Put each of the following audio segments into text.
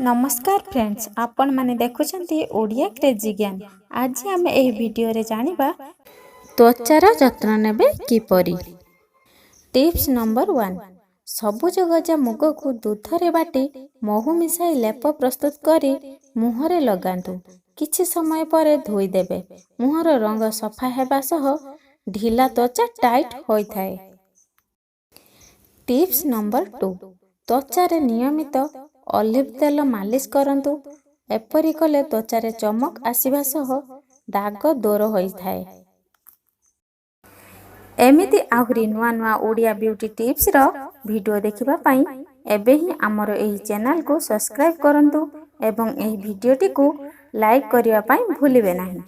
नमस्कार फ्रेंड्स, आपण माने देखुछंती ओडिया क्रेजी ज्ञान। आज आम एही वीडियो रे जानिबा त्वचार जत्न नेबे किपरि। Tips number 1। सबुज गजा मुग को दूध रे बाटी महू मिसाई लेप प्रस्तुत करी मुहरे लगांतु। किछि समय परे धोई देबे। मुहर रंग सफा हेबा सह ढिला त्वचा टाइट होई थाए। Tips number 2। त्वचारे नियमित ऑलिव तेल मालिश करंतु। एपरि कले त्वचारे चमक आसीबा सह दाग दूर होई थाए। एमिति आहुरी नुआ नुआ ओडिया ब्यूटी टिप्स रो वीडियो देखिबा पई एबे ही हमर एही चैनल को सब्सक्राइब करंतु एवं एही वीडियोटी को लाइक करिया पई भूलिबे नाही।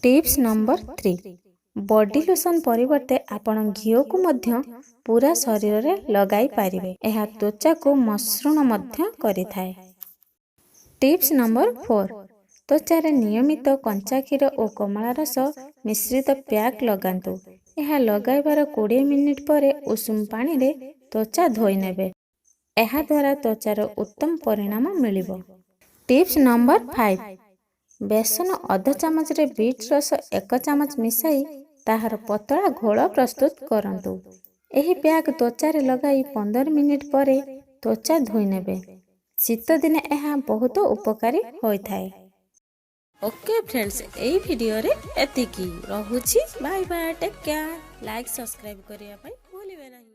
Tips number 3। बॉडी लोशन परिवर्ते आपण घिओ को मध्य पूरा शरीर रे लगाई पारिबे। एहा त्वचा को मसृण मध्य करि थाए। Tips number 4। त्वचा रे नियमित कंचा क्षीर और कमला रस मिश्रित पैक लगांतु। एहा लगाइबार 20 मिनिट परे उषुम पानी रे त्वचा धोई नेबे। एहा द्वारा त्वचार उत्तम परिणाम मिलिबो। Tips number 5। बेसन अध चामच रे बीट रस 1 चामच मिसाई ताहार पतला घोल प्रस्तुत करंतु। एही पैक त्वचा रे लगाई 15 मिनिट परे त्वचा धोई नेबे। शीत दिने एहा बहुत उपकारी होई थाए। ओके फ्रेंड्स, एही वीडियो रे एतिकी रहुछि। Bye bye, take care. Like subscribe करिया पई भूलिबे नाही।